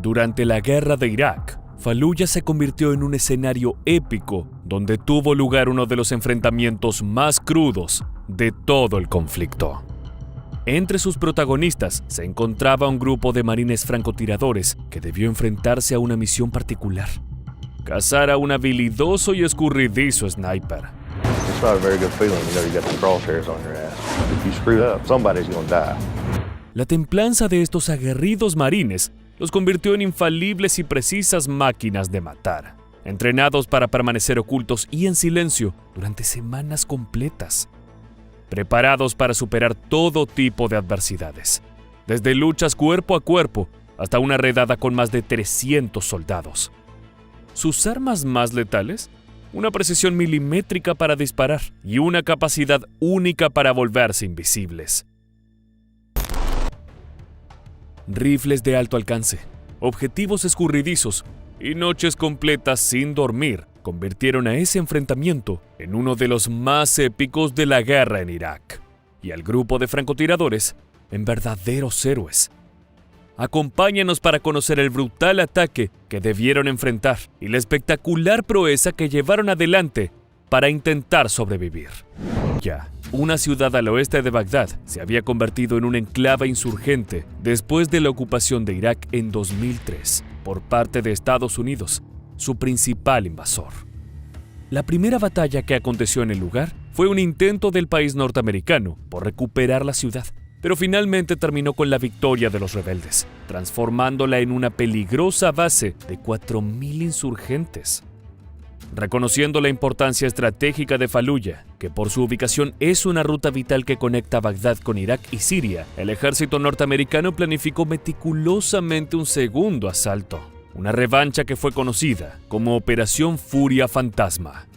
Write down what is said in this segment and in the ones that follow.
Durante la guerra de Irak, Faluya se convirtió en un escenario épico donde tuvo lugar uno de los enfrentamientos más crudos de todo el conflicto. Entre sus protagonistas se encontraba un grupo de marines francotiradores que debió enfrentarse a una misión particular: cazar a un habilidoso y escurridizo sniper. It's not a very good feeling, you know, you got the crosshairs on your ass. If you screw up, somebody's gonna die. La templanza de estos aguerridos marines los convirtió en infalibles y precisas máquinas de matar, entrenados para permanecer ocultos y en silencio durante semanas completas, preparados para superar todo tipo de adversidades, desde luchas cuerpo a cuerpo hasta una redada con más de 300 soldados. Sus armas más letales: una precisión milimétrica para disparar y una capacidad única para volverse invisibles. Rifles de alto alcance, objetivos escurridizos y noches completas sin dormir convirtieron a ese enfrentamiento en uno de los más épicos de la guerra en Irak, y al grupo de francotiradores en verdaderos héroes. Acompáñanos para conocer el brutal ataque que debieron enfrentar y la espectacular proeza que llevaron adelante para intentar sobrevivir. Ya, una ciudad al oeste de Bagdad se había convertido en un enclave insurgente después de la ocupación de Irak en 2003 por parte de Estados Unidos, su principal invasor. La primera batalla que aconteció en el lugar fue un intento del país norteamericano por recuperar la ciudad, pero finalmente terminó con la victoria de los rebeldes, transformándola en una peligrosa base de 4.000 insurgentes. Reconociendo la importancia estratégica de Faluya, que por su ubicación es una ruta vital que conecta Bagdad con Irak y Siria, el ejército norteamericano planificó meticulosamente un segundo asalto, una revancha que fue conocida como Operación Furia Fantasma.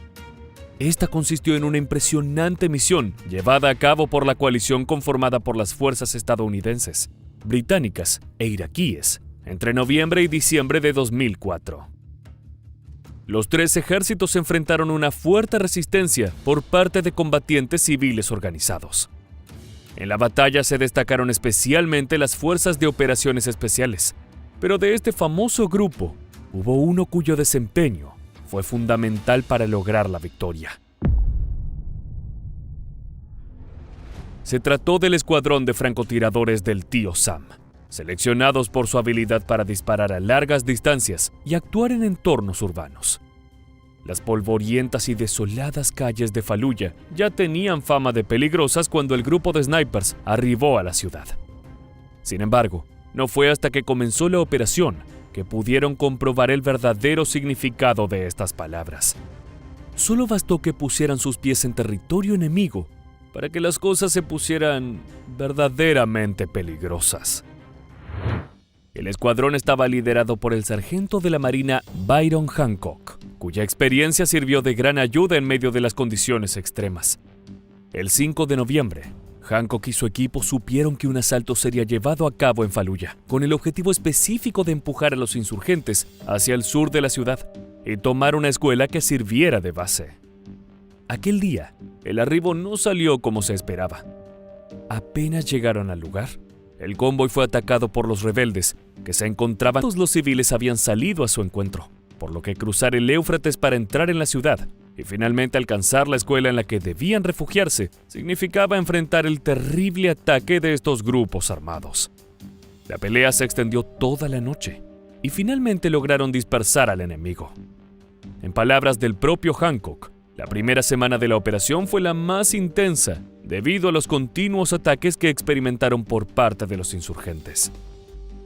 Esta consistió en una impresionante misión llevada a cabo por la coalición conformada por las fuerzas estadounidenses, británicas e iraquíes entre noviembre y diciembre de 2004. Los tres ejércitos enfrentaron una fuerte resistencia por parte de combatientes civiles organizados. En la batalla se destacaron especialmente las fuerzas de operaciones especiales, pero de este famoso grupo hubo uno cuyo desempeño fue fundamental para lograr la victoria. Se trató del escuadrón de francotiradores del Tío Sam, seleccionados por su habilidad para disparar a largas distancias y actuar en entornos urbanos. Las polvorientas y desoladas calles de Faluya ya tenían fama de peligrosas cuando el grupo de snipers arribó a la ciudad. Sin embargo, no fue hasta que comenzó la operación que pudieron comprobar el verdadero significado de estas palabras. Solo bastó que pusieran sus pies en territorio enemigo para que las cosas se pusieran verdaderamente peligrosas. El escuadrón estaba liderado por el sargento de la Marina Byron Hancock, cuya experiencia sirvió de gran ayuda en medio de las condiciones extremas. El 5 de noviembre, Hancock y su equipo supieron que un asalto sería llevado a cabo en Faluya, con el objetivo específico de empujar a los insurgentes hacia el sur de la ciudad y tomar una escuela que sirviera de base. Aquel día, el arribo no salió como se esperaba. Apenas llegaron al lugar, el convoy fue atacado por los rebeldes, que se encontraban. Todos los civiles habían salido a su encuentro, por lo que cruzar el Éufrates para entrar en la ciudad y finalmente alcanzar la escuela en la que debían refugiarse significaba enfrentar el terrible ataque de estos grupos armados. La pelea se extendió toda la noche y finalmente lograron dispersar al enemigo. En palabras del propio Hancock, la primera semana de la operación fue la más intensa debido a los continuos ataques que experimentaron por parte de los insurgentes.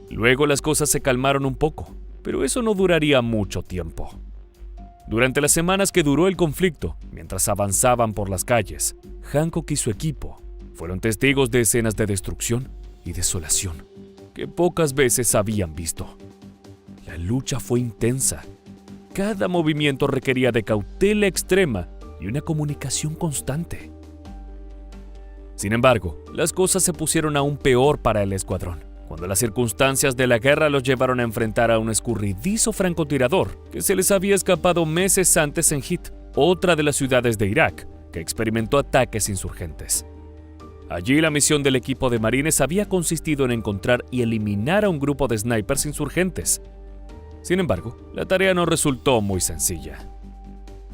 Luego las cosas se calmaron un poco, pero eso no duraría mucho tiempo. Durante las semanas que duró el conflicto, mientras avanzaban por las calles, Hancock y su equipo fueron testigos de escenas de destrucción y desolación que pocas veces habían visto. La lucha fue intensa. Cada movimiento requería de cautela extrema y una comunicación constante. Sin embargo, las cosas se pusieron aún peor para el escuadrón, cuando las circunstancias de la guerra los llevaron a enfrentar a un escurridizo francotirador que se les había escapado meses antes en Hit, otra de las ciudades de Irak, que experimentó ataques insurgentes. Allí la misión del equipo de marines había consistido en encontrar y eliminar a un grupo de snipers insurgentes. Sin embargo, la tarea no resultó muy sencilla.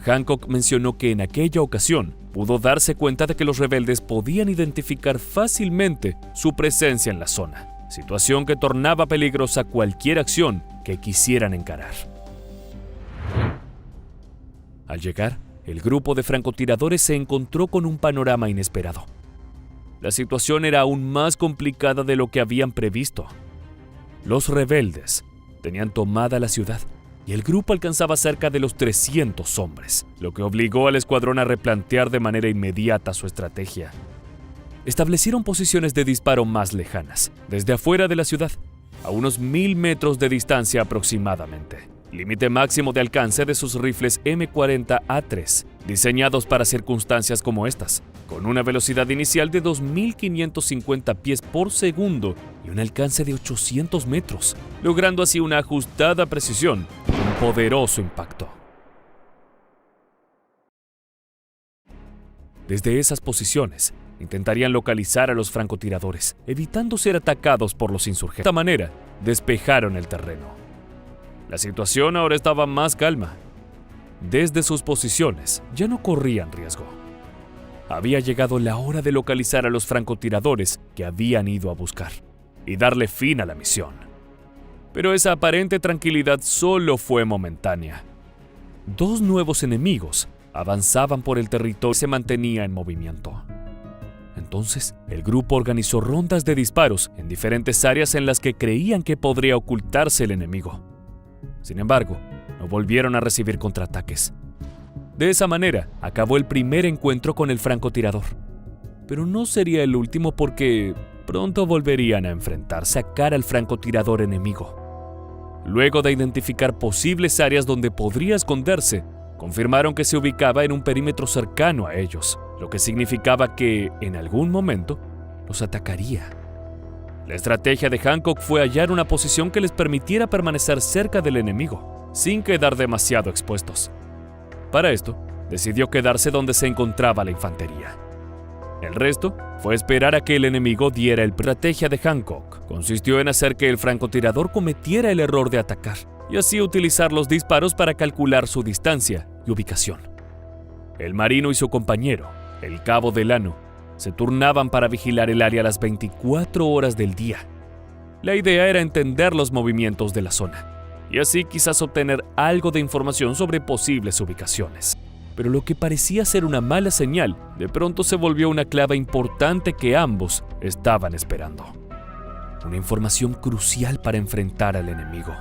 Hancock mencionó que en aquella ocasión pudo darse cuenta de que los rebeldes podían identificar fácilmente su presencia en la zona, situación que tornaba peligrosa cualquier acción que quisieran encarar. Al llegar, el grupo de francotiradores se encontró con un panorama inesperado. La situación era aún más complicada de lo que habían previsto. Los rebeldes tenían tomada la ciudad y el grupo alcanzaba cerca de los 300 hombres, lo que obligó al escuadrón a replantear de manera inmediata su estrategia. Establecieron posiciones de disparo más lejanas, desde afuera de la ciudad, a unos 1000 metros de distancia aproximadamente, límite máximo de alcance de sus rifles M40A3, diseñados para circunstancias como estas, con una velocidad inicial de 2.550 pies por segundo y un alcance de 800 metros, logrando así una ajustada precisión y un poderoso impacto. Desde esas posiciones, intentarían localizar a los francotiradores, evitando ser atacados por los insurgentes. De esta manera, despejaron el terreno. La situación ahora estaba más calma. Desde sus posiciones, ya no corrían riesgo. Había llegado la hora de localizar a los francotiradores que habían ido a buscar y darle fin a la misión. Pero esa aparente tranquilidad solo fue momentánea. Dos nuevos enemigos avanzaban por el territorio y se mantenía en movimiento. Entonces, el grupo organizó rondas de disparos en diferentes áreas en las que creían que podría ocultarse el enemigo. Sin embargo, no volvieron a recibir contraataques. De esa manera, acabó el primer encuentro con el francotirador. Pero no sería el último porque pronto volverían a enfrentarse a cara al francotirador enemigo. Luego de identificar posibles áreas donde podría esconderse, confirmaron que se ubicaba en un perímetro cercano a ellos, lo que significaba que, en algún momento, los atacaría. La estrategia de Hancock fue hallar una posición que les permitiera permanecer cerca del enemigo, sin quedar demasiado expuestos. Para esto, decidió quedarse donde se encontraba la infantería. El resto fue esperar a que el enemigo diera el estrategia de Hancock. Consistió en hacer que el francotirador cometiera el error de atacar y así utilizar los disparos para calcular su distancia y ubicación. El marino y su compañero, el cabo Delano, se turnaban para vigilar el área las 24 horas del día. La idea era entender los movimientos de la zona y así quizás obtener algo de información sobre posibles ubicaciones. Pero lo que parecía ser una mala señal, de pronto se volvió una clave importante que ambos estaban esperando. Una información crucial para enfrentar al enemigo.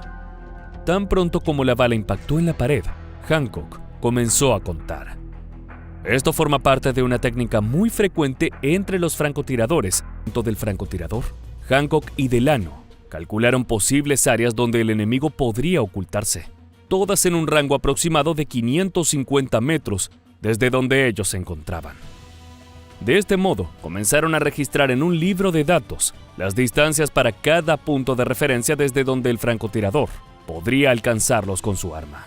Tan pronto como la bala impactó en la pared, Hancock comenzó a contar. Esto forma parte de una técnica muy frecuente entre los francotiradores. Del francotirador, Hancock y Delano calcularon posibles áreas donde el enemigo podría ocultarse, todas en un rango aproximado de 550 metros desde donde ellos se encontraban. De este modo, comenzaron a registrar en un libro de datos las distancias para cada punto de referencia desde donde el francotirador podría alcanzarlos con su arma.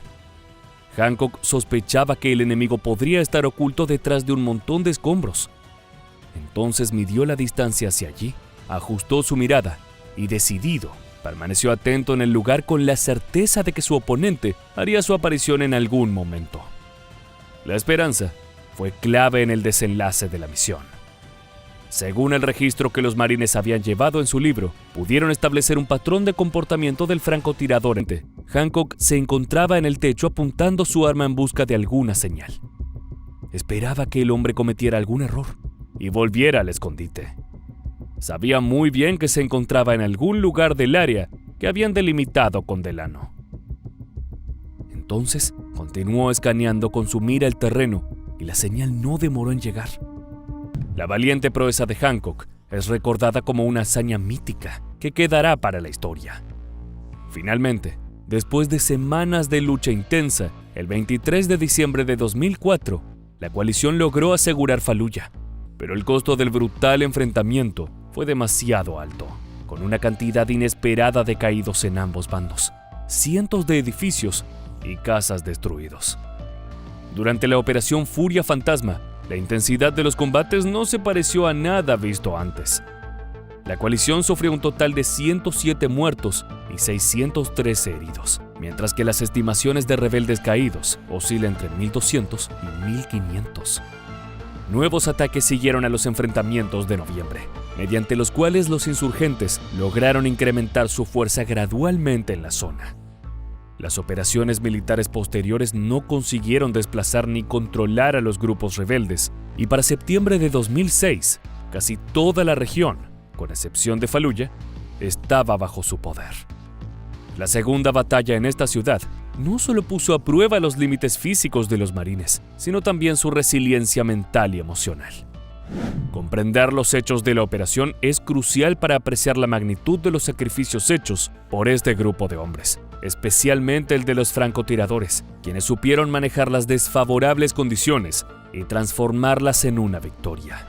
Hancock sospechaba que el enemigo podría estar oculto detrás de un montón de escombros. Entonces midió la distancia hacia allí, ajustó su mirada y, decidido, permaneció atento en el lugar con la certeza de que su oponente haría su aparición en algún momento. La esperanza fue clave en el desenlace de la misión. Según el registro que los marines habían llevado en su libro, pudieron establecer un patrón de comportamiento del francotirador. Hancock se encontraba en el techo apuntando su arma en busca de alguna señal. Esperaba que el hombre cometiera algún error y volviera al escondite. Sabía muy bien que se encontraba en algún lugar del área que habían delimitado con Delano. Entonces, continuó escaneando con su mira el terreno y la señal no demoró en llegar. La valiente proeza de Hancock es recordada como una hazaña mítica que quedará para la historia. Finalmente, después de semanas de lucha intensa, el 23 de diciembre de 2004, la coalición logró asegurar Faluya, pero el costo del brutal enfrentamiento fue demasiado alto, con una cantidad inesperada de caídos en ambos bandos, cientos de edificios y casas destruidos. Durante la Operación Furia Fantasma, La intensidad de los combates no se pareció a nada visto antes. La coalición sufrió un total de 107 muertos y 613 heridos, mientras que las estimaciones de rebeldes caídos oscilan entre 1.200 y 1.500. Nuevos ataques siguieron a los enfrentamientos de noviembre, mediante los cuales los insurgentes lograron incrementar su fuerza gradualmente en la zona. Las operaciones militares posteriores no consiguieron desplazar ni controlar a los grupos rebeldes, y para septiembre de 2006, casi toda la región, con excepción de Faluya, estaba bajo su poder. La segunda batalla en esta ciudad no solo puso a prueba los límites físicos de los marines, sino también su resiliencia mental y emocional. Comprender los hechos de la operación es crucial para apreciar la magnitud de los sacrificios hechos por este grupo de hombres, especialmente el de los francotiradores, quienes supieron manejar las desfavorables condiciones y transformarlas en una victoria.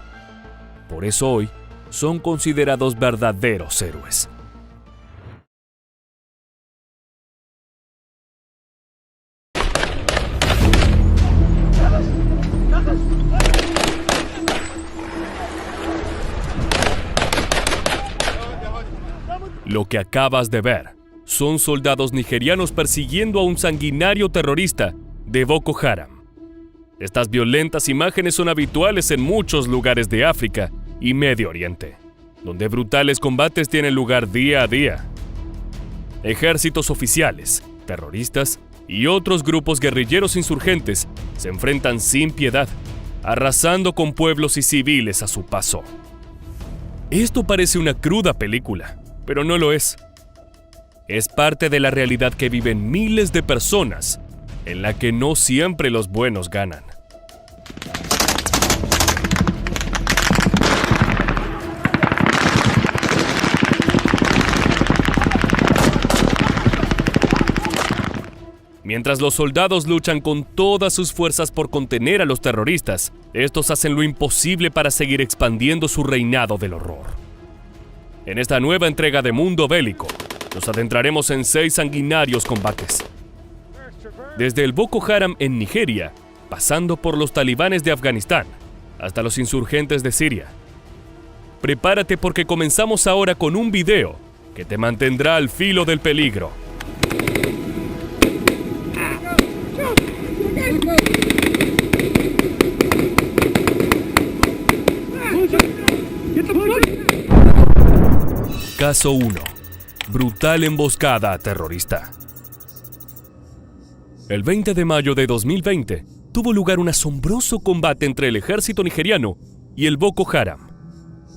Por eso hoy son considerados verdaderos héroes. Lo que acabas de ver son soldados nigerianos persiguiendo a un sanguinario terrorista de Boko Haram. Estas violentas imágenes son habituales en muchos lugares de África y Medio Oriente, donde brutales combates tienen lugar día a día. Ejércitos oficiales, terroristas y otros grupos guerrilleros insurgentes se enfrentan sin piedad, arrasando con pueblos y civiles a su paso. Esto parece una cruda película, pero no lo es. Es parte de la realidad que viven miles de personas, en la que no siempre los buenos ganan. Mientras los soldados luchan con todas sus fuerzas por contener a los terroristas, estos hacen lo imposible para seguir expandiendo su reinado del horror. En esta nueva entrega de Mundo Bélico, nos adentraremos en 6 sanguinarios combates. Desde el Boko Haram en Nigeria, pasando por los talibanes de Afganistán, hasta los insurgentes de Siria. Prepárate porque comenzamos ahora con un video que te mantendrá al filo del peligro. Caso 1. Brutal emboscada terrorista. El 20 de mayo de 2020 tuvo lugar un asombroso combate entre el ejército nigeriano y el Boko Haram.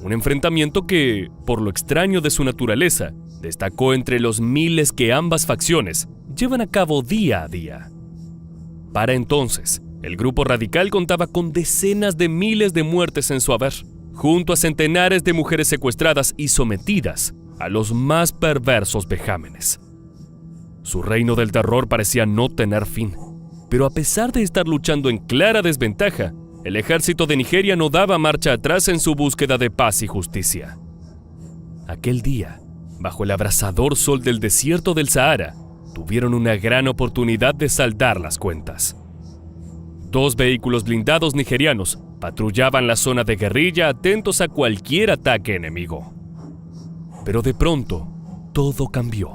Un enfrentamiento que, por lo extraño de su naturaleza, destacó entre los miles que ambas facciones llevan a cabo día a día. Para entonces, el grupo radical contaba con decenas de miles de muertes en su haber, junto a centenares de mujeres secuestradas y sometidas a los más perversos vejámenes. Su reino del terror parecía no tener fin, pero a pesar de estar luchando en clara desventaja, el ejército de Nigeria no daba marcha atrás en su búsqueda de paz y justicia. Aquel día, bajo el abrasador sol del desierto del Sahara, tuvieron una gran oportunidad de saldar las cuentas. 2 vehículos blindados nigerianos patrullaban la zona de guerrilla atentos a cualquier ataque enemigo. Pero de pronto, todo cambió.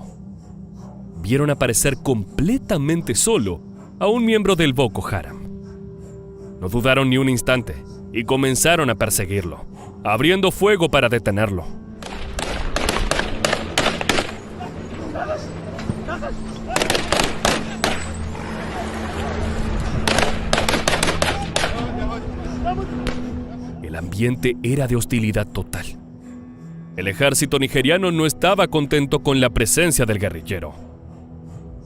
Vieron aparecer completamente solo a un miembro del Boko Haram. No dudaron ni un instante y comenzaron a perseguirlo, abriendo fuego para detenerlo. El ambiente era de hostilidad total. El ejército nigeriano no estaba contento con la presencia del guerrillero,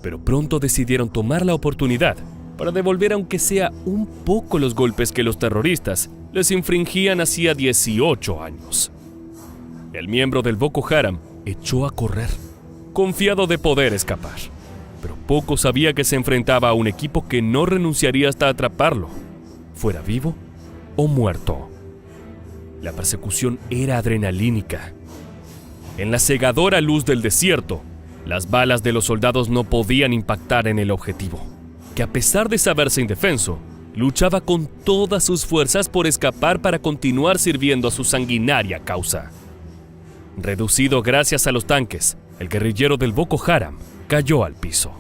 pero pronto decidieron tomar la oportunidad para devolver aunque sea un poco los golpes que los terroristas les infringían hacía 18 años. El miembro del Boko Haram echó a correr, confiado de poder escapar, pero poco sabía que se enfrentaba a un equipo que no renunciaría hasta atraparlo, fuera vivo o muerto. La persecución era adrenalínica. En la cegadora luz del desierto, las balas de los soldados no podían impactar en el objetivo, que a pesar de saberse indefenso, luchaba con todas sus fuerzas por escapar para continuar sirviendo a su sanguinaria causa. Reducido gracias a los tanques, el guerrillero del Boko Haram cayó al piso.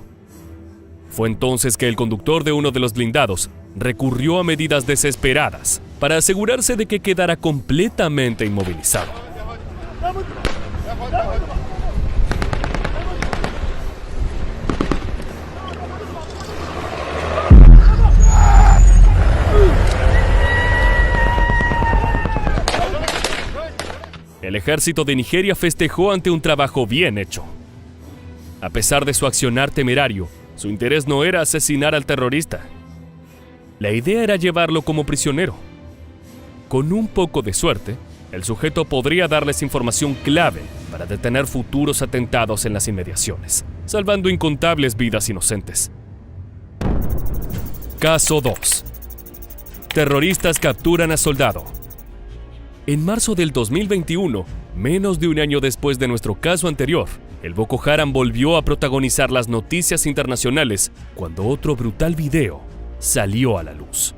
Fue entonces que el conductor de uno de los blindados recurrió a medidas desesperadas para asegurarse de que quedara completamente inmovilizado. El ejército de Nigeria festejó ante un trabajo bien hecho. A pesar de su accionar temerario, su interés no era asesinar al terrorista. La idea era llevarlo como prisionero. Con un poco de suerte, el sujeto podría darles información clave para detener futuros atentados en las inmediaciones, salvando incontables vidas inocentes. Caso 2. Terroristas capturan a soldado. En marzo del 2021, menos de un año después de nuestro caso anterior, el Boko Haram volvió a protagonizar las noticias internacionales cuando otro brutal video salió a la luz.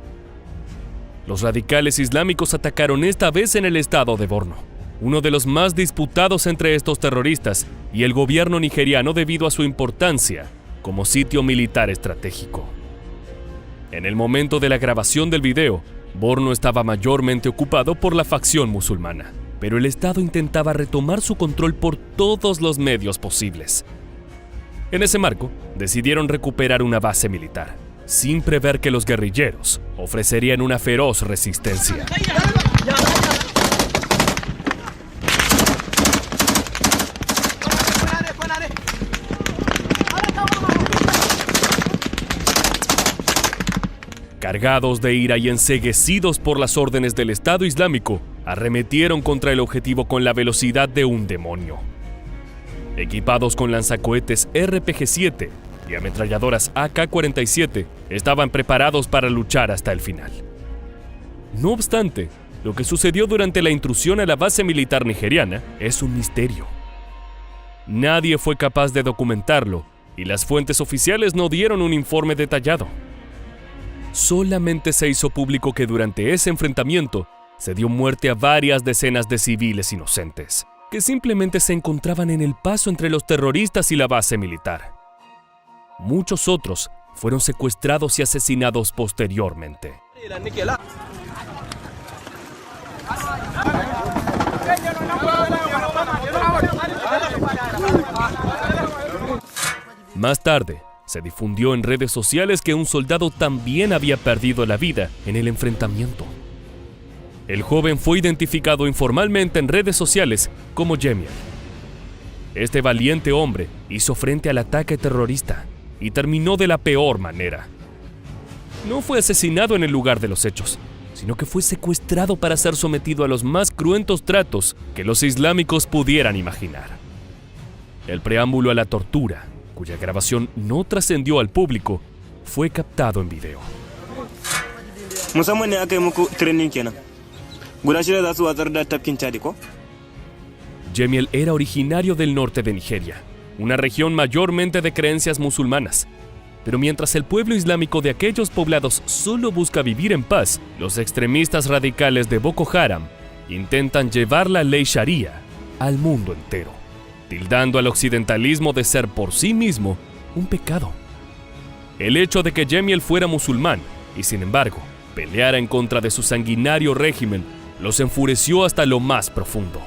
Los radicales islámicos atacaron esta vez en el estado de Borno, uno de los más disputados entre estos terroristas y el gobierno nigeriano debido a su importancia como sitio militar estratégico. En el momento de la grabación del video, Borno estaba mayormente ocupado por la facción musulmana, pero el Estado intentaba retomar su control por todos los medios posibles. En ese marco, decidieron recuperar una base militar, sin prever que los guerrilleros ofrecerían una feroz resistencia. Cargados de ira y enceguecidos por las órdenes del Estado Islámico, arremetieron contra el objetivo con la velocidad de un demonio. Equipados con lanzacohetes RPG-7 y ametralladoras AK-47, estaban preparados para luchar hasta el final. No obstante, lo que sucedió durante la intrusión a la base militar nigeriana es un misterio. Nadie fue capaz de documentarlo y las fuentes oficiales no dieron un informe detallado. Solamente se hizo público que durante ese enfrentamiento se dio muerte a varias decenas de civiles inocentes, que simplemente se encontraban en el paso entre los terroristas y la base militar. Muchos otros fueron secuestrados y asesinados posteriormente. Más tarde, se difundió en redes sociales que un soldado también había perdido la vida en el enfrentamiento. El joven fue identificado informalmente en redes sociales como Jemiel. Este valiente hombre hizo frente al ataque terrorista y terminó de la peor manera. No fue asesinado en el lugar de los hechos, sino que fue secuestrado para ser sometido a los más cruentos tratos que los islámicos pudieran imaginar. El preámbulo a la tortura, cuya grabación no trascendió al público, fue captado en video. Jemiel era originario del norte de Nigeria, una región mayormente de creencias musulmanas. Pero mientras el pueblo islámico de aquellos poblados solo busca vivir en paz, los extremistas radicales de Boko Haram intentan llevar la ley Sharia al mundo entero, tildando al occidentalismo de ser por sí mismo un pecado. El hecho de que Jemiel fuera musulmán y sin embargo peleara en contra de su sanguinario régimen los enfureció hasta lo más profundo.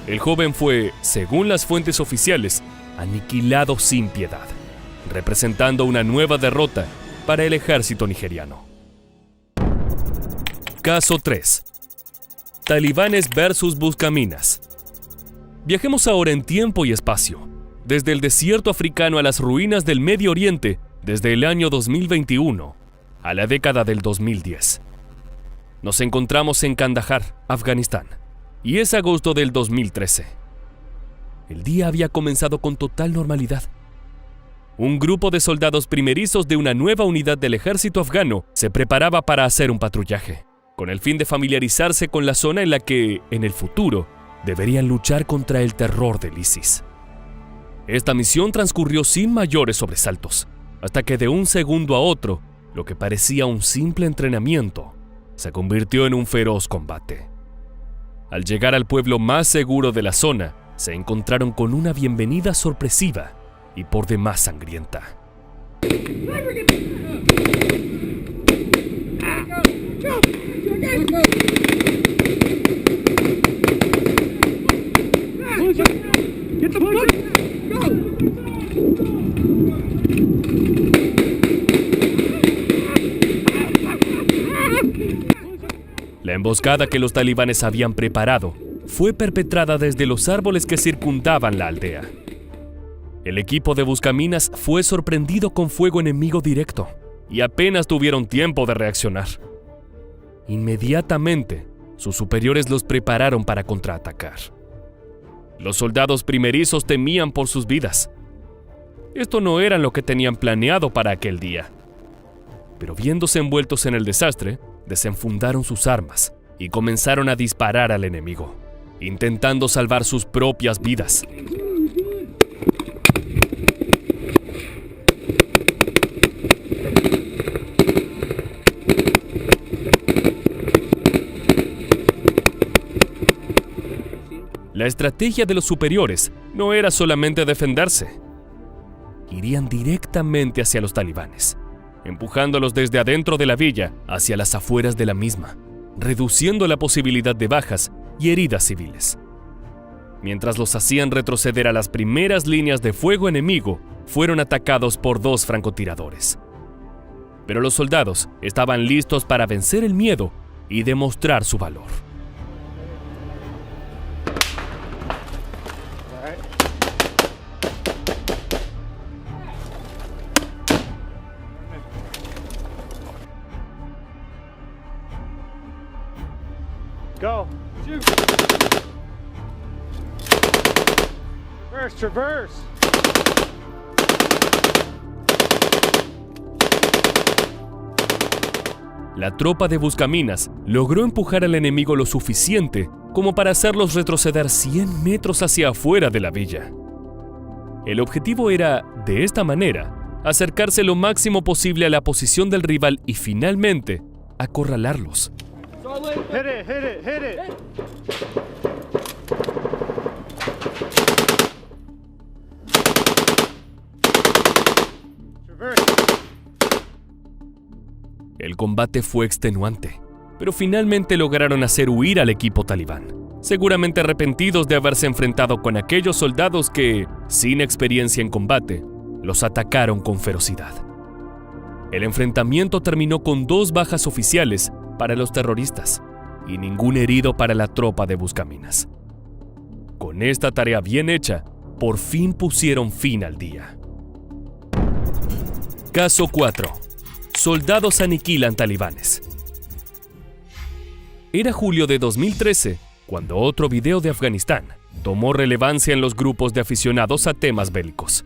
El joven fue, según las fuentes oficiales, aniquilado sin piedad, representando una nueva derrota para el ejército nigeriano. Caso 3. Talibanes versus buscaminas. Viajemos ahora en tiempo y espacio, desde el desierto africano a las ruinas del Medio Oriente, desde el año 2021 a la década del 2010. Nos encontramos en Kandahar, Afganistán, y es agosto del 2013. El día había comenzado con total normalidad. Un grupo de soldados primerizos de una nueva unidad del ejército afgano se preparaba para hacer un patrullaje, con el fin de familiarizarse con la zona en la que, en el futuro, deberían luchar contra el terror del ISIS. Esta misión transcurrió sin mayores sobresaltos, hasta que de un segundo a otro, lo que parecía un simple entrenamiento se convirtió en un feroz combate. Al llegar al pueblo más seguro de la zona, se encontraron con una bienvenida sorpresiva y por demás sangrienta. La emboscada que los talibanes habían preparado fue perpetrada desde los árboles que circundaban la aldea. El equipo de buscaminas fue sorprendido con fuego enemigo directo y apenas tuvieron tiempo de reaccionar. Inmediatamente, sus superiores los prepararon para contraatacar. Los soldados primerizos temían por sus vidas. Esto no era lo que tenían planeado para aquel día. Pero viéndose envueltos en el desastre, desenfundaron sus armas y comenzaron a disparar al enemigo, intentando salvar sus propias vidas. La estrategia de los superiores no era solamente defenderse. Irían directamente hacia los talibanes, empujándolos desde adentro de la villa hacia las afueras de la misma, reduciendo la posibilidad de bajas y heridas civiles. Mientras los hacían retroceder a las primeras líneas de fuego enemigo, fueron atacados por 2 francotiradores. Pero los soldados estaban listos para vencer el miedo y demostrar su valor. Go. Shoot. Traverse. La tropa de buscaminas logró empujar al enemigo lo suficiente como para hacerlos retroceder 100 metros hacia afuera de la villa. El objetivo era, de esta manera, acercarse lo máximo posible a la posición del rival y finalmente acorralarlos. Hit it. El combate fue extenuante, pero finalmente lograron hacer huir al equipo talibán, seguramente arrepentidos de haberse enfrentado con aquellos soldados que, sin experiencia en combate, los atacaron con ferocidad. El enfrentamiento terminó con 2 bajas oficiales para los terroristas y ningún herido para la tropa de buscaminas. Con esta tarea bien hecha, por fin pusieron fin al día. Caso 4. Soldados aniquilan talibanes. Era julio de 2013 cuando otro video de Afganistán tomó relevancia en los grupos de aficionados a temas bélicos.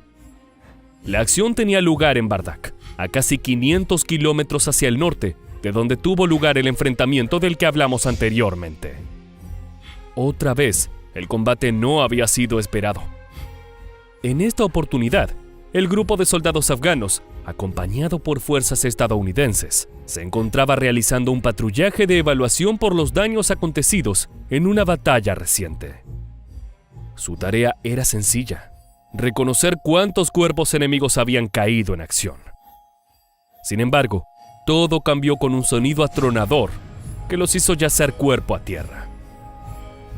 La acción tenía lugar en Bardak, a casi 500 kilómetros hacia el norte, de donde tuvo lugar el enfrentamiento del que hablamos anteriormente. Otra vez, el combate no había sido esperado. En esta oportunidad, el grupo de soldados afganos, acompañado por fuerzas estadounidenses, se encontraba realizando un patrullaje de evaluación por los daños acontecidos en una batalla reciente. Su tarea era sencilla: reconocer cuántos cuerpos enemigos habían caído en acción. Sin embargo, todo cambió con un sonido atronador que los hizo yacer cuerpo a tierra.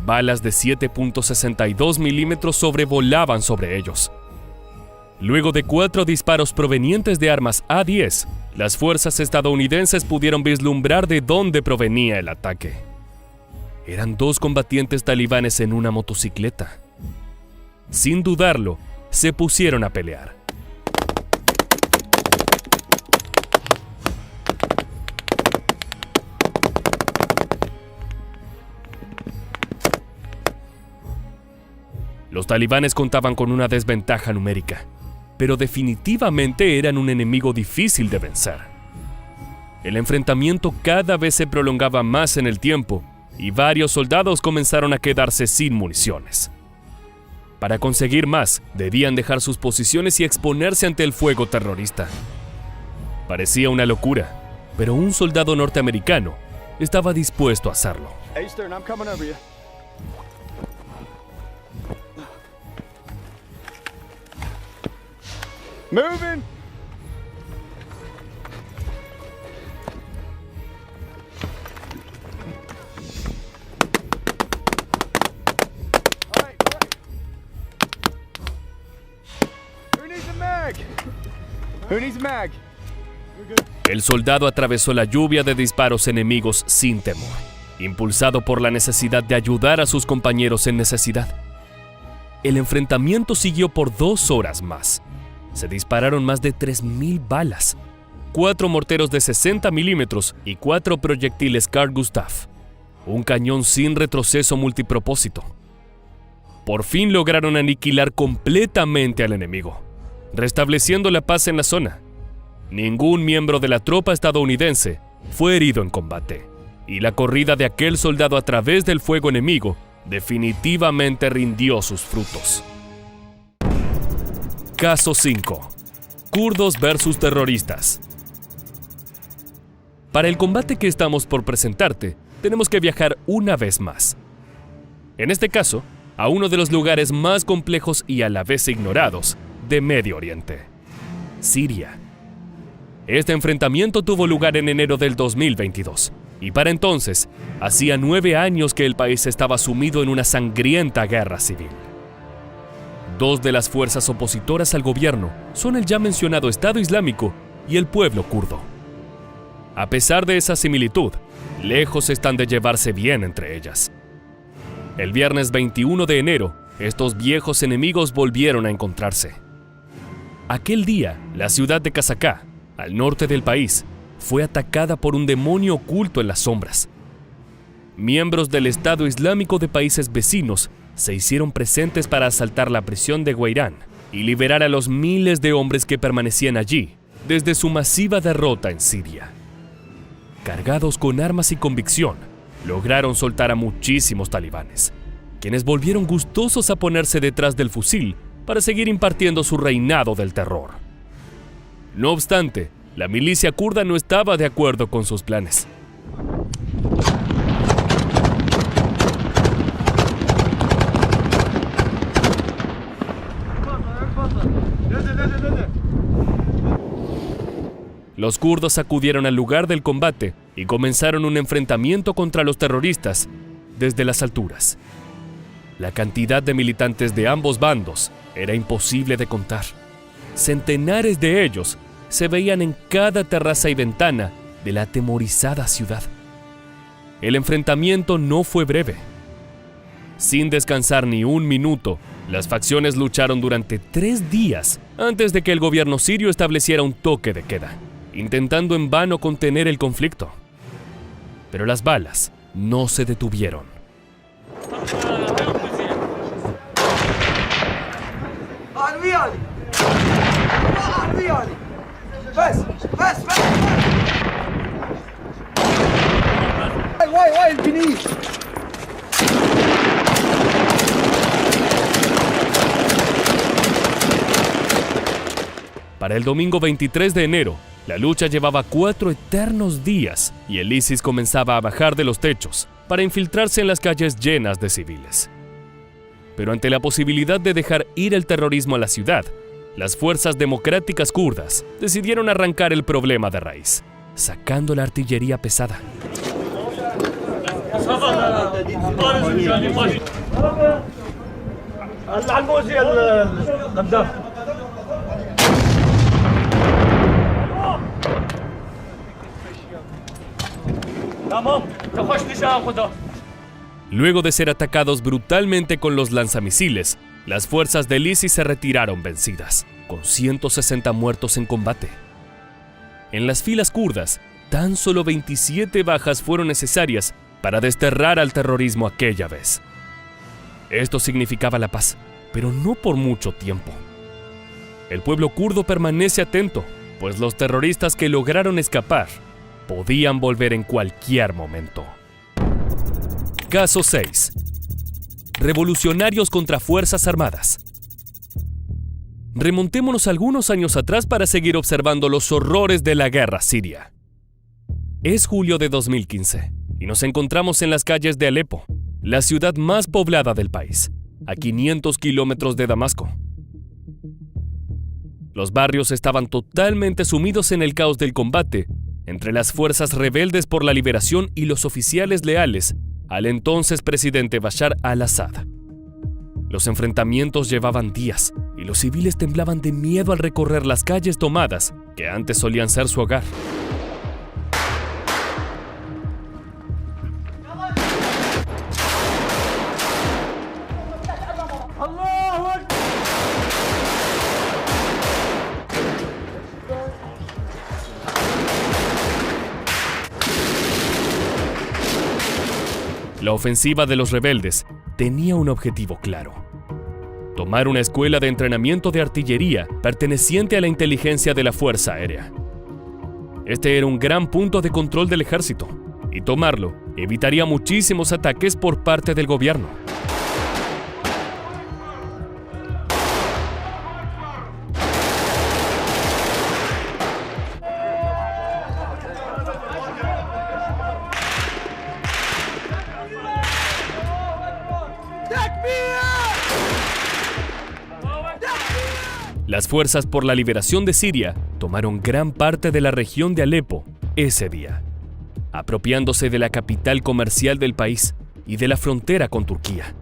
Balas de 7.62 milímetros sobrevolaban sobre ellos. Luego de 4 disparos provenientes de armas A-10, las fuerzas estadounidenses pudieron vislumbrar de dónde provenía el ataque. Eran 2 combatientes talibanes en una motocicleta. Sin dudarlo, se pusieron a pelear. Los talibanes contaban con una desventaja numérica, pero definitivamente eran un enemigo difícil de vencer. El enfrentamiento cada vez se prolongaba más en el tiempo y varios soldados comenzaron a quedarse sin municiones. Para conseguir más, debían dejar sus posiciones y exponerse ante el fuego terrorista. Parecía una locura, pero un soldado norteamericano estaba dispuesto a hacerlo. Hey, Stern, I'm coming over you. Moving. All right. Who needs a mag? Who needs a mag? El soldado atravesó la lluvia de disparos enemigos sin temor, impulsado por la necesidad de ayudar a sus compañeros en necesidad. El enfrentamiento siguió por 2 horas más. Se dispararon más de 3,000 balas, 4 morteros de 60 milímetros y 4 proyectiles Carl Gustav, un cañón sin retroceso multipropósito. Por fin lograron aniquilar completamente al enemigo, restableciendo la paz en la zona. Ningún miembro de la tropa estadounidense fue herido en combate, y la corrida de aquel soldado a través del fuego enemigo definitivamente rindió sus frutos. Caso 5. Kurdos versus terroristas. Para el combate que estamos por presentarte, tenemos que viajar una vez más. En este caso, a uno de los lugares más complejos y a la vez ignorados de Medio Oriente: Siria. Este enfrentamiento tuvo lugar en enero del 2022, y para entonces, hacía 9 años que el país estaba sumido en una sangrienta guerra civil. 2 de las fuerzas opositoras al gobierno son el ya mencionado Estado Islámico y el pueblo kurdo. A pesar de esa similitud, lejos están de llevarse bien entre ellas. El viernes 21 de enero, estos viejos enemigos volvieron a encontrarse. Aquel día, la ciudad de Kasaka, al norte del país, fue atacada por un demonio oculto en las sombras. Miembros del Estado Islámico de países vecinos se hicieron presentes para asaltar la prisión de Guairán y liberar a los miles de hombres que permanecían allí desde su masiva derrota en Siria. Cargados con armas y convicción, lograron soltar a muchísimos talibanes, quienes volvieron gustosos a ponerse detrás del fusil para seguir impartiendo su reinado del terror. No obstante, la milicia kurda no estaba de acuerdo con sus planes. Los kurdos acudieron al lugar del combate y comenzaron un enfrentamiento contra los terroristas desde las alturas. La cantidad de militantes de ambos bandos era imposible de contar. Centenares de ellos se veían en cada terraza y ventana de la atemorizada ciudad. El enfrentamiento no fue breve. Sin descansar ni un minuto, las facciones lucharon durante 3 días antes de que el gobierno sirio estableciera un toque de queda, intentando en vano contener el conflicto. Pero las balas no se detuvieron. Para el domingo 23 de enero, la lucha llevaba 4 eternos días y el ISIS comenzaba a bajar de los techos para infiltrarse en las calles llenas de civiles. Pero ante la posibilidad de dejar ir el terrorismo a la ciudad, las fuerzas democráticas kurdas decidieron arrancar el problema de raíz, sacando la artillería pesada. Luego de ser atacados brutalmente con los lanzamisiles, las fuerzas del ISIS se retiraron vencidas, con 160 muertos en combate. En las filas kurdas, tan solo 27 bajas fueron necesarias para desterrar al terrorismo aquella vez. Esto significaba la paz, pero no por mucho tiempo. El pueblo kurdo permanece atento, pues los terroristas que lograron escapar podían volver en cualquier momento. Caso 6. Revolucionarios contra Fuerzas Armadas. Remontémonos algunos años atrás para seguir observando los horrores de la guerra siria. Es julio de 2015 y nos encontramos en las calles de Alepo, la ciudad más poblada del país, a 500 kilómetros de Damasco. Los barrios estaban totalmente sumidos en el caos del combate entre las fuerzas rebeldes por la liberación y los oficiales leales al entonces presidente Bashar al-Assad. Los enfrentamientos llevaban días y los civiles temblaban de miedo al recorrer las calles tomadas que antes solían ser su hogar. La ofensiva de los rebeldes tenía un objetivo claro: tomar una escuela de entrenamiento de artillería perteneciente a la inteligencia de la Fuerza Aérea. Este era un gran punto de control del ejército, y tomarlo evitaría muchísimos ataques por parte del gobierno. Las fuerzas por la liberación de Siria tomaron gran parte de la región de Alepo ese día, apropiándose de la capital comercial del país y de la frontera con Turquía.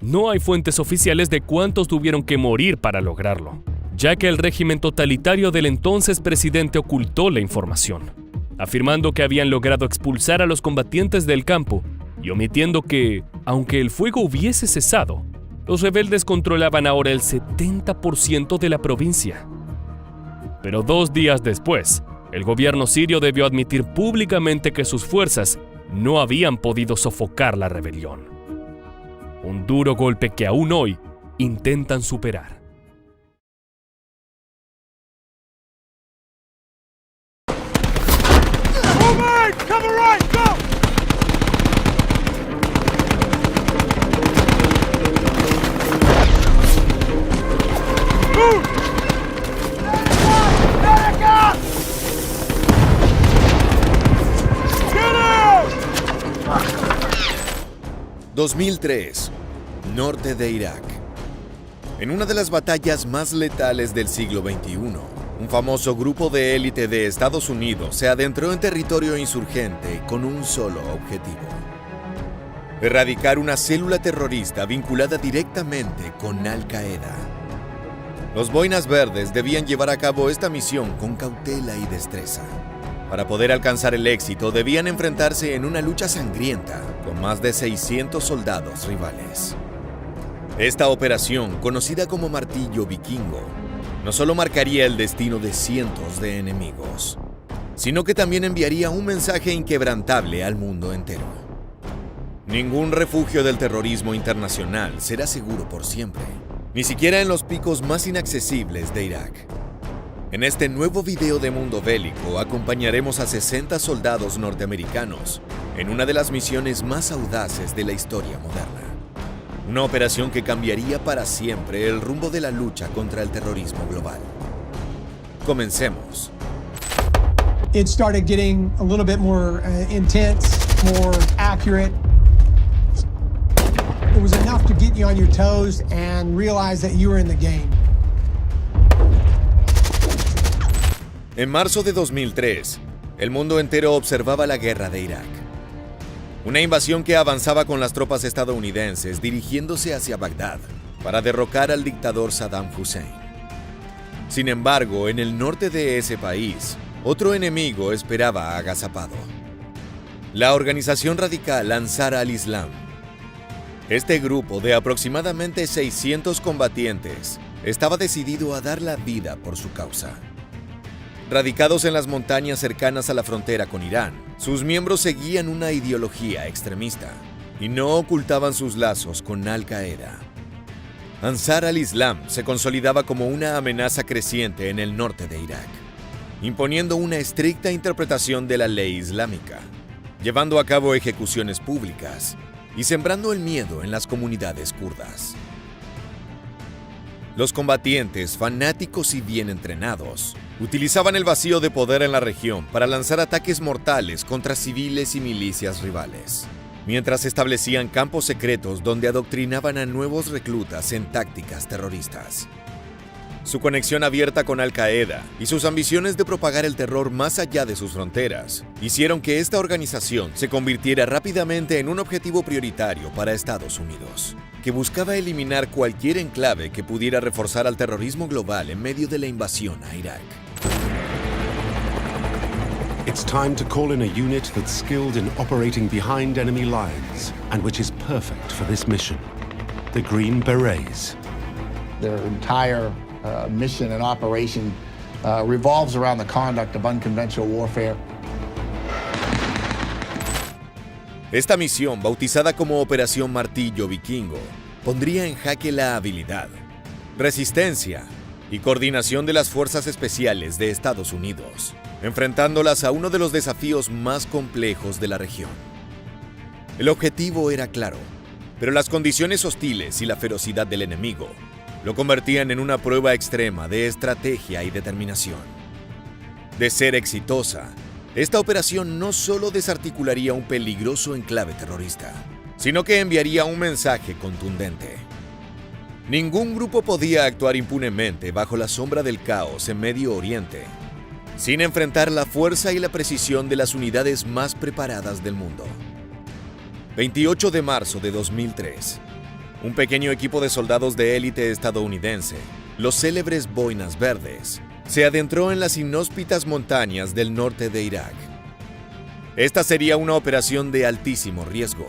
No hay fuentes oficiales de cuántos tuvieron que morir para lograrlo, ya que el régimen totalitario del entonces presidente ocultó la información, afirmando que habían logrado expulsar a los combatientes del campo y omitiendo que, aunque el fuego hubiese cesado, los rebeldes controlaban ahora el 70% de la provincia. Pero 2 días después, el gobierno sirio debió admitir públicamente que sus fuerzas no habían podido sofocar la rebelión. Un duro golpe que aún hoy intentan superar. Cover right, go! Move! Back up! Get out! 2003, norte de Irak. En una de las batallas más letales del siglo XXI, un famoso grupo de élite de Estados Unidos se adentró en territorio insurgente con un solo objetivo: erradicar una célula terrorista vinculada directamente con Al-Qaeda. Los Boinas Verdes debían llevar a cabo esta misión con cautela y destreza. Para poder alcanzar el éxito, debían enfrentarse en una lucha sangrienta con más de 600 soldados rivales. Esta operación, conocida como Martillo Vikingo, no solo marcaría el destino de cientos de enemigos, sino que también enviaría un mensaje inquebrantable al mundo entero. Ningún refugio del terrorismo internacional será seguro por siempre, ni siquiera en los picos más inaccesibles de Irak. En este nuevo video de Mundo Bélico acompañaremos a 60 soldados norteamericanos en una de las misiones más audaces de la historia moderna. Una operación que cambiaría para siempre el rumbo de la lucha contra el terrorismo global. Comencemos. It started getting a little bit more intense, more accurate. It was enough to get you on your toes and realize that you were in the game. En marzo de 2003, el mundo entero observaba la guerra de Irak. Una invasión que avanzaba con las tropas estadounidenses dirigiéndose hacia Bagdad para derrocar al dictador Saddam Hussein. Sin embargo, en el norte de ese país, otro enemigo esperaba agazapado: la organización radical Ansar al-Islam. Este grupo de aproximadamente 600 combatientes estaba decidido a dar la vida por su causa. Radicados en las montañas cercanas a la frontera con Irán, sus miembros seguían una ideología extremista y no ocultaban sus lazos con Al-Qaeda. Ansar al-Islam se consolidaba como una amenaza creciente en el norte de Irak, imponiendo una estricta interpretación de la ley islámica, llevando a cabo ejecuciones públicas y sembrando el miedo en las comunidades kurdas. Los combatientes, fanáticos y bien entrenados, utilizaban el vacío de poder en la región para lanzar ataques mortales contra civiles y milicias rivales, mientras establecían campos secretos donde adoctrinaban a nuevos reclutas en tácticas terroristas. Su conexión abierta con Al-Qaeda y sus ambiciones de propagar el terror más allá de sus fronteras hicieron que esta organización se convirtiera rápidamente en un objetivo prioritario para Estados Unidos, que buscaba eliminar cualquier enclave que pudiera reforzar al terrorismo global en medio de la invasión a Irak. It's time to call in a unit that's skilled in operating behind enemy lines and which is perfect for this mission. The Green Berets. Their entire mission and operation revolves around the conduct of unconventional warfare. Esta misión, bautizada como Operación Martillo Vikingo, pondría en jaque la habilidad, resistencia y coordinación de las fuerzas especiales de Estados Unidos, enfrentándolas a uno de los desafíos más complejos de la región. El objetivo era claro, pero las condiciones hostiles y la ferocidad del enemigo lo convertían en una prueba extrema de estrategia y determinación. De ser exitosa, esta operación no solo desarticularía un peligroso enclave terrorista, sino que enviaría un mensaje contundente. Ningún grupo podía actuar impunemente bajo la sombra del caos en Medio Oriente, sin enfrentar la fuerza y la precisión de las unidades más preparadas del mundo. 28 de marzo de 2003. Un pequeño equipo de soldados de élite estadounidense, los célebres Boinas Verdes, se adentró en las inhóspitas montañas del norte de Irak. Esta sería una operación de altísimo riesgo.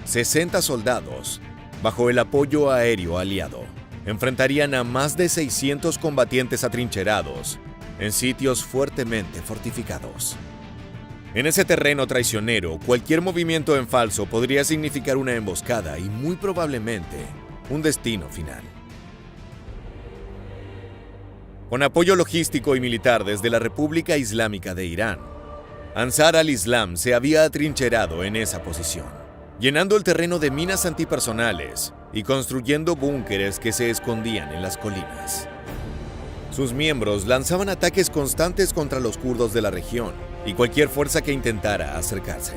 60 soldados, bajo el apoyo aéreo aliado, enfrentarían a más de 600 combatientes atrincherados en sitios fuertemente fortificados. En ese terreno traicionero, cualquier movimiento en falso podría significar una emboscada y muy probablemente un destino final. Con apoyo logístico y militar desde la República Islámica de Irán, Ansar al-Islam se había atrincherado en esa posición, llenando el terreno de minas antipersonales y construyendo búnkeres que se escondían en las colinas. Sus miembros lanzaban ataques constantes contra los kurdos de la región y cualquier fuerza que intentara acercarse.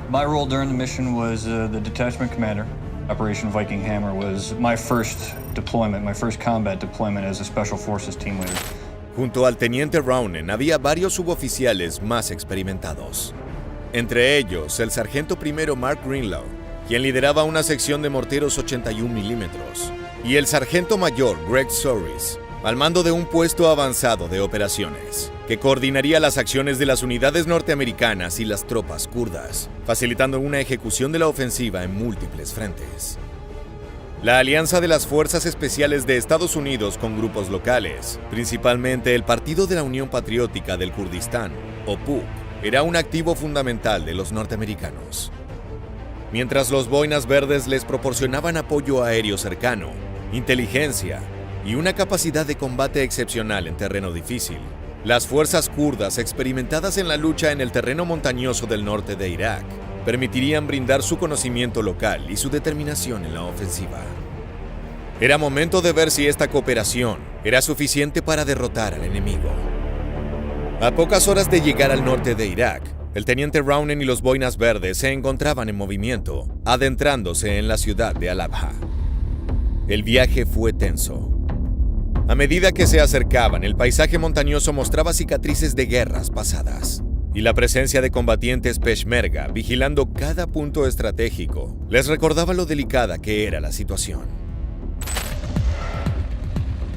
My role during the mission was the detachment commander. Operation Viking Hammer was my first deployment, my first combat deployment as a Special Forces team leader. Junto al teniente Raunen había varios suboficiales más experimentados. Entre ellos, el sargento primero Mark Greenlaw, quien lideraba una sección de morteros 81 milímetros, y el sargento mayor Greg Soris, al mando de un puesto avanzado de operaciones, que coordinaría las acciones de las unidades norteamericanas y las tropas kurdas, facilitando una ejecución de la ofensiva en múltiples frentes. La alianza de las Fuerzas Especiales de Estados Unidos con grupos locales, principalmente el Partido de la Unión Patriótica del Kurdistán, o PUK, era un activo fundamental de los norteamericanos. Mientras los Boinas Verdes les proporcionaban apoyo aéreo cercano, inteligencia y una capacidad de combate excepcional en terreno difícil, las fuerzas kurdas experimentadas en la lucha en el terreno montañoso del norte de Irak permitirían brindar su conocimiento local y su determinación en la ofensiva. Era momento de ver si esta cooperación era suficiente para derrotar al enemigo. A pocas horas de llegar al norte de Irak, el teniente Raunen y los Boinas Verdes se encontraban en movimiento, adentrándose en la ciudad de Al-Abha. El viaje fue tenso. A medida que se acercaban, el paisaje montañoso mostraba cicatrices de guerras pasadas, y la presencia de combatientes peshmerga vigilando cada punto estratégico les recordaba lo delicada que era la situación.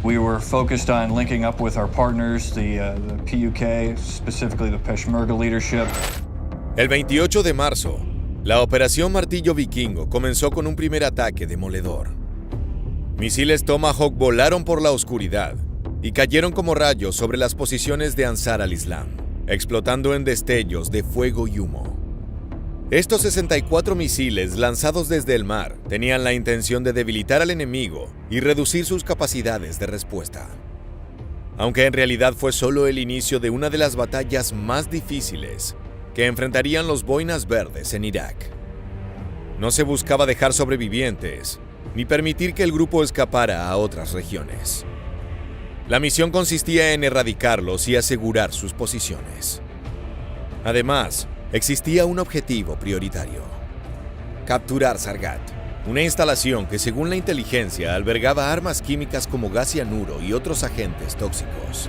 We were focused on linking up with our partners, the PUK, specifically the Peshmerga leadership. El 28 de marzo, la Operación Martillo Vikingo comenzó con un primer ataque demoledor. Misiles Tomahawk volaron por la oscuridad y cayeron como rayos sobre las posiciones de Ansar al-Islam, explotando en destellos de fuego y humo. Estos 64 misiles lanzados desde el mar tenían la intención de debilitar al enemigo y reducir sus capacidades de respuesta. Aunque en realidad fue solo el inicio de una de las batallas más difíciles que enfrentarían los Boinas Verdes en Irak. No se buscaba dejar sobrevivientes, ni permitir que el grupo escapara a otras regiones. La misión consistía en erradicarlos y asegurar sus posiciones. Además, existía un objetivo prioritario: capturar Sargat, una instalación que, según la inteligencia, albergaba armas químicas como gas cianuro y otros agentes tóxicos.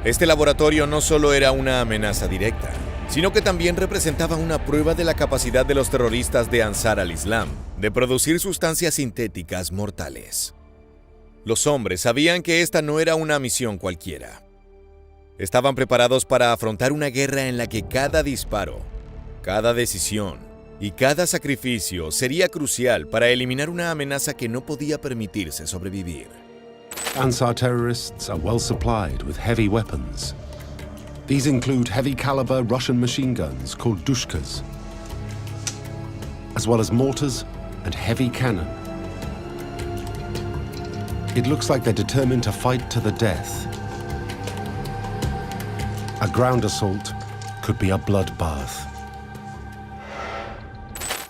Este laboratorio no solo era una amenaza directa, sino que también representaba una prueba de la capacidad de los terroristas de Ansar al-Islam de producir sustancias sintéticas mortales. Los hombres sabían que esta no era una misión cualquiera. Estaban preparados para afrontar una guerra en la que cada disparo, cada decisión y cada sacrificio sería crucial para eliminar una amenaza que no podía permitirse sobrevivir. Ansar terrorists are well supplied with heavy weapons. These include heavy-caliber Russian machine guns called Dushkas, as well as mortars and heavy cannon. It looks like they're determined to fight to the death. A ground assault could be a bloodbath.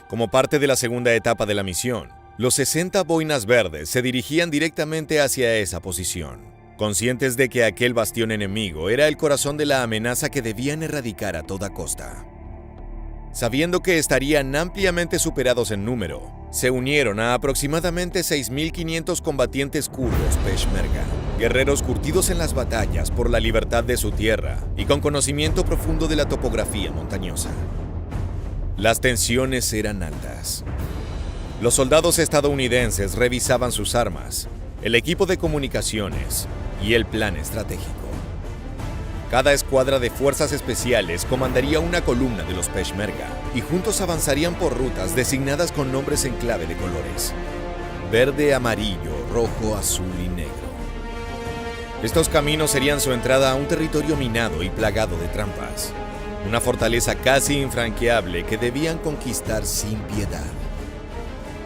Como parte de la segunda etapa de la misión, los 60 boinas verdes se dirigían directamente hacia esa posición, conscientes de que aquel bastión enemigo era el corazón de la amenaza que debían erradicar a toda costa. Sabiendo que estarían ampliamente superados en número, se unieron a aproximadamente 6.500 combatientes kurdos Peshmerga, guerreros curtidos en las batallas por la libertad de su tierra y con conocimiento profundo de la topografía montañosa. Las tensiones eran altas. Los soldados estadounidenses revisaban sus armas, el equipo de comunicaciones y el plan estratégico. Cada escuadra de fuerzas especiales comandaría una columna de los Peshmerga y juntos avanzarían por rutas designadas con nombres en clave de colores: verde, amarillo, rojo, azul y negro. Estos caminos serían su entrada a un territorio minado y plagado de trampas, una fortaleza casi infranqueable que debían conquistar sin piedad.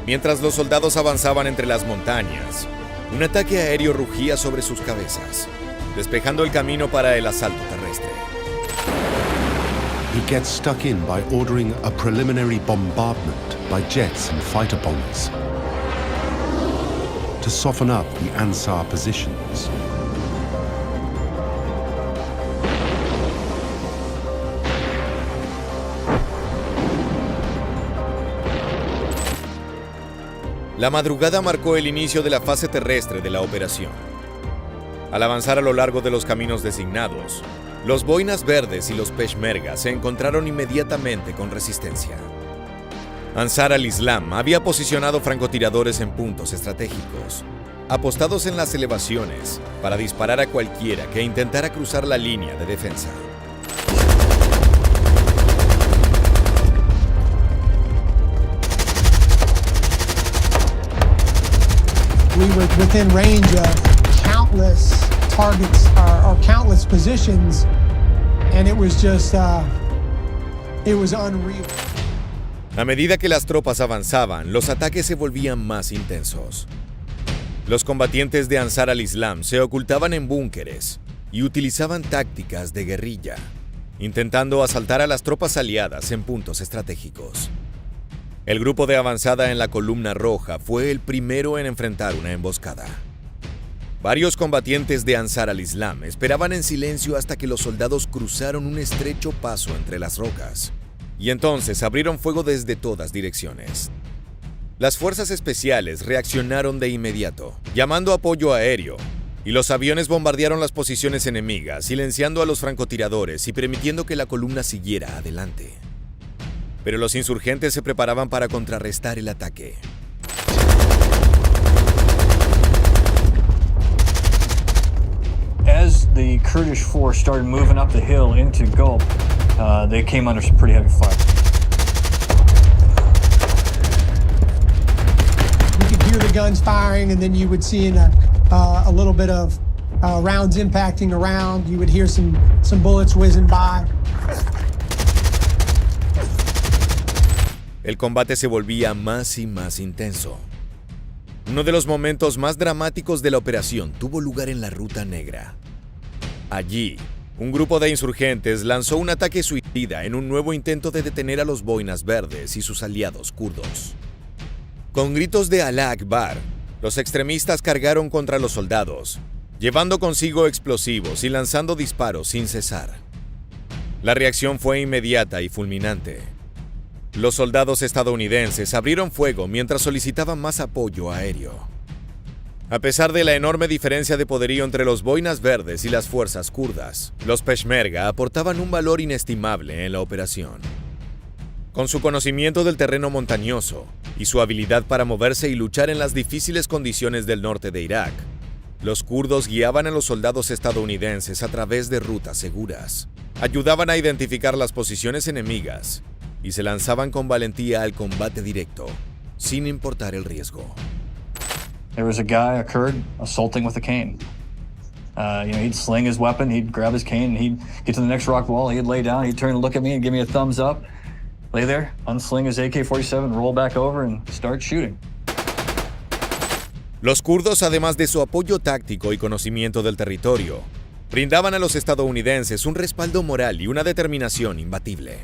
Mientras los soldados avanzaban entre las montañas, un ataque aéreo rugía sobre sus cabezas, despejando el camino para el asalto terrestre. He gets stuck in by ordering a preliminary bombardment by jets and fighter bombers to soften up the Ansar positions. La madrugada marcó el inicio de la fase terrestre de la operación. Al avanzar a lo largo de los caminos designados, los boinas verdes y los Peshmerga se encontraron inmediatamente con resistencia. Ansar al-Islam había posicionado francotiradores en puntos estratégicos, apostados en las elevaciones para disparar a cualquiera que intentara cruzar la línea de defensa. We were within range of countless targets or countless positions, and it was just, it was unreal. A medida que las tropas avanzaban, los ataques se volvían más intensos. Los combatientes de Ansar al-Islam se ocultaban en búnkeres y utilizaban tácticas de guerrilla, intentando asaltar a las tropas aliadas en puntos estratégicos. El grupo de avanzada en la columna roja fue el primero en enfrentar una emboscada. Varios combatientes de Ansar al-Islam esperaban en silencio hasta que los soldados cruzaron un estrecho paso entre las rocas, y entonces abrieron fuego desde todas direcciones. Las fuerzas especiales reaccionaron de inmediato, llamando apoyo aéreo, y los aviones bombardearon las posiciones enemigas, silenciando a los francotiradores y permitiendo que la columna siguiera adelante. Pero los insurgentes se preparaban para contrarrestar el ataque. As the Kurdish force started moving up the hill into Gulp, they came under some pretty heavy fire. You could hear the guns firing, and then you would see a little bit of rounds impacting around. You would hear some bullets whizzing by. El combate se volvía más y más intenso. Uno de los momentos más dramáticos de la operación tuvo lugar en la Ruta Negra. Allí, un grupo de insurgentes lanzó un ataque suicida en un nuevo intento de detener a los boinas verdes y sus aliados kurdos. Con gritos de Alá Akbar, los extremistas cargaron contra los soldados, llevando consigo explosivos y lanzando disparos sin cesar. La reacción fue inmediata y fulminante. Los soldados estadounidenses abrieron fuego mientras solicitaban más apoyo aéreo. A pesar de la enorme diferencia de poderío entre los boinas verdes y las fuerzas kurdas, los Peshmerga aportaban un valor inestimable en la operación. Con su conocimiento del terreno montañoso y su habilidad para moverse y luchar en las difíciles condiciones del norte de Irak, los kurdos guiaban a los soldados estadounidenses a través de rutas seguras, ayudaban a identificar las posiciones enemigas y se lanzaban con valentía al combate directo, sin importar el riesgo. There was a guy, a Kurd, assaulting with a cane. He'd sling his weapon, he'd grab his cane, and he'd get to the next rock wall, he'd lay down, he'd turn and look at me and give me a thumbs up. Lay there, unsling his AK-47, roll back over, and start shooting. Los kurdos, además de su apoyo táctico y conocimiento del territorio, brindaban a los estadounidenses un respaldo moral y una determinación imbatible.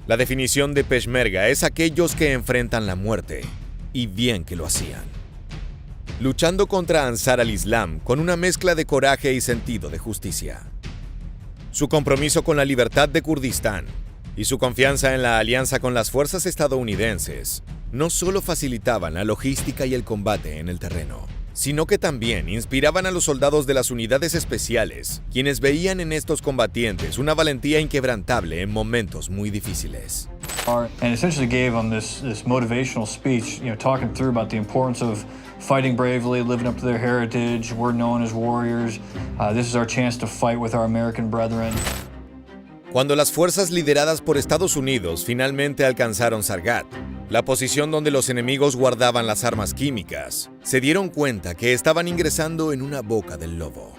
La definición de Peshmerga es aquellos que enfrentan la muerte, y bien que lo hacían. Luchando contra Ansar al-Islam con una mezcla de coraje y sentido de justicia. Su compromiso con la libertad de Kurdistán y su confianza en la alianza con las fuerzas estadounidenses no solo facilitaban la logística y el combate en el terreno, sino que también inspiraban a los soldados de las unidades especiales, quienes veían en estos combatientes una valentía inquebrantable en momentos muy difíciles. And essentially gave them this motivational speech, talking through about the importance of fighting bravely, living up to their heritage. We're known as warriors. This is our chance to fight with our American brethren. Cuando las fuerzas lideradas por Estados Unidos finalmente alcanzaron Sargat, la posición donde los enemigos guardaban las armas químicas, se dieron cuenta que estaban ingresando en una boca del lobo.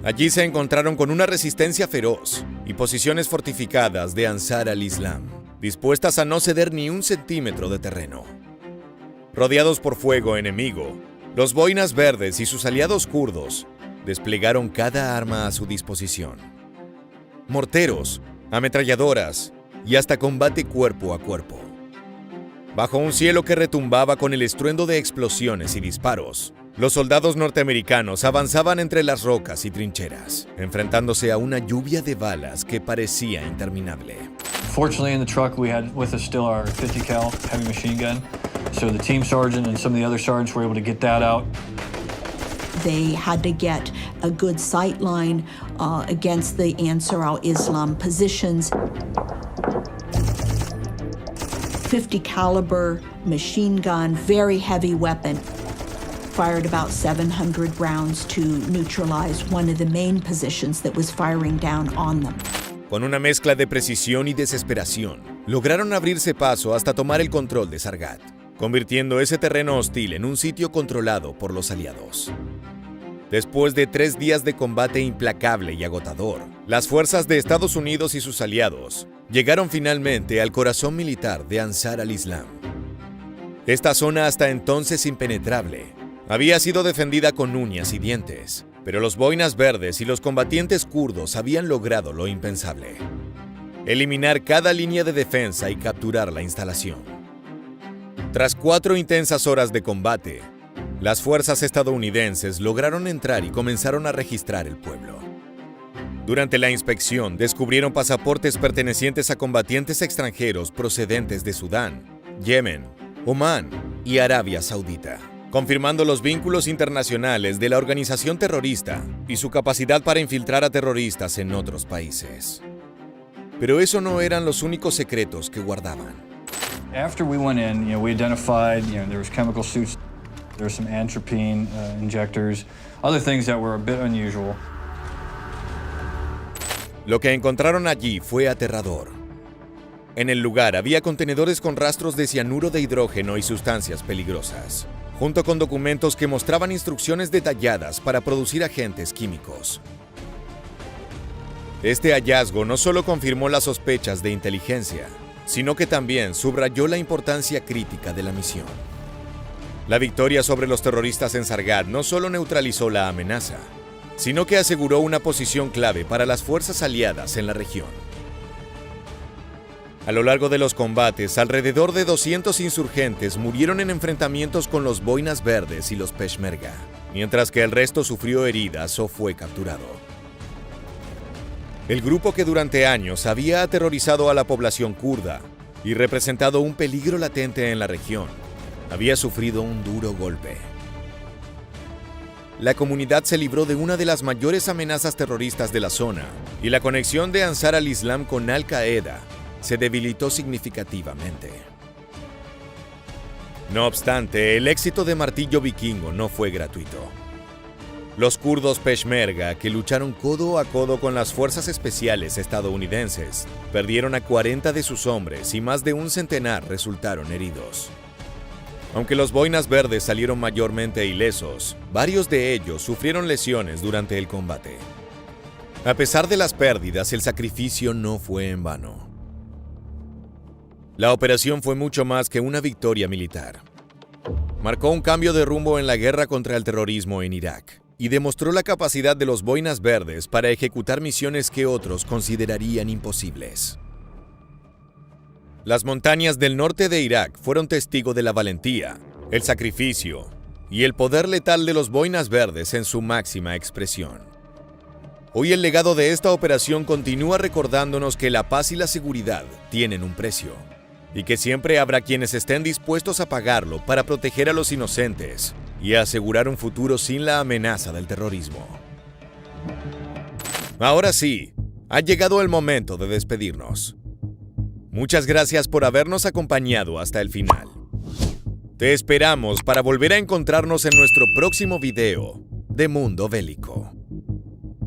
Allí se encontraron con una resistencia feroz y posiciones fortificadas de Ansar al-Islam, dispuestas a no ceder ni un centímetro de terreno. Rodeados por fuego enemigo, los boinas verdes y sus aliados kurdos desplegaron cada arma a su disposición. Morteros, ametralladoras y hasta combate cuerpo a cuerpo. Bajo un cielo que retumbaba con el estruendo de explosiones y disparos, los soldados norteamericanos avanzaban entre las rocas y trincheras, enfrentándose a una lluvia de balas que parecía interminable. Fortunately, in the truck we had with us still our 50 cal heavy machine gun, so the team sergeant and some of the other sergeants were able to get that out. They had to get a good sight line against the Ansar al-Islam positions. 50 caliber machine gun, very heavy weapon. Fired about 700 rounds to neutralize one of the main positions that was firing down on them. Con una mezcla de precisión y desesperación, lograron abrirse paso hasta tomar el control de Sargat, convirtiendo ese terreno hostil en un sitio controlado por los aliados. Después de 3 días de combate implacable y agotador, las fuerzas de Estados Unidos y sus aliados llegaron finalmente al corazón militar de Ansar al-Islam. Esta zona, hasta entonces impenetrable, había sido defendida con uñas y dientes, pero los boinas verdes y los combatientes kurdos habían logrado lo impensable: eliminar cada línea de defensa y capturar la instalación. Tras 4 intensas horas de combate, las fuerzas estadounidenses lograron entrar y comenzaron a registrar el pueblo. Durante la inspección, descubrieron pasaportes pertenecientes a combatientes extranjeros procedentes de Sudán, Yemen, Omán y Arabia Saudita, confirmando los vínculos internacionales de la organización terrorista y su capacidad para infiltrar a terroristas en otros países. Pero eso no eran los únicos secretos que guardaban. After we went in, we identified, there was chemical suits, there was some atropine injectors, other things that were a bit unusual. Lo que encontraron allí fue aterrador. En el lugar había contenedores con rastros de cianuro de hidrógeno y sustancias peligrosas, junto con documentos que mostraban instrucciones detalladas para producir agentes químicos. Este hallazgo no solo confirmó las sospechas de inteligencia, sino que también subrayó la importancia crítica de la misión. La victoria sobre los terroristas en Sargat no solo neutralizó la amenaza, sino que aseguró una posición clave para las fuerzas aliadas en la región. A lo largo de los combates, alrededor de 200 insurgentes murieron en enfrentamientos con los Boinas Verdes y los Peshmerga, mientras que el resto sufrió heridas o fue capturado. El grupo que durante años había aterrorizado a la población kurda y representado un peligro latente en la región, había sufrido un duro golpe. La comunidad se libró de una de las mayores amenazas terroristas de la zona, y la conexión de Ansar al-Islam con Al-Qaeda se debilitó significativamente. No obstante, el éxito de Martillo Vikingo no fue gratuito. Los kurdos Peshmerga, que lucharon codo a codo con las fuerzas especiales estadounidenses, perdieron a 40 de sus hombres y más de un centenar resultaron heridos. Aunque los Boinas Verdes salieron mayormente ilesos, varios de ellos sufrieron lesiones durante el combate. A pesar de las pérdidas, el sacrificio no fue en vano. La operación fue mucho más que una victoria militar. Marcó un cambio de rumbo en la guerra contra el terrorismo en Irak y demostró la capacidad de los Boinas Verdes para ejecutar misiones que otros considerarían imposibles. Las montañas del norte de Irak fueron testigo de la valentía, el sacrificio y el poder letal de los Boinas Verdes en su máxima expresión. Hoy el legado de esta operación continúa recordándonos que la paz y la seguridad tienen un precio, y que siempre habrá quienes estén dispuestos a pagarlo para proteger a los inocentes y asegurar un futuro sin la amenaza del terrorismo. Ahora sí, ha llegado el momento de despedirnos. Muchas gracias por habernos acompañado hasta el final. Te esperamos para volver a encontrarnos en nuestro próximo video de Mundo Bélico.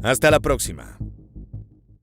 Hasta la próxima.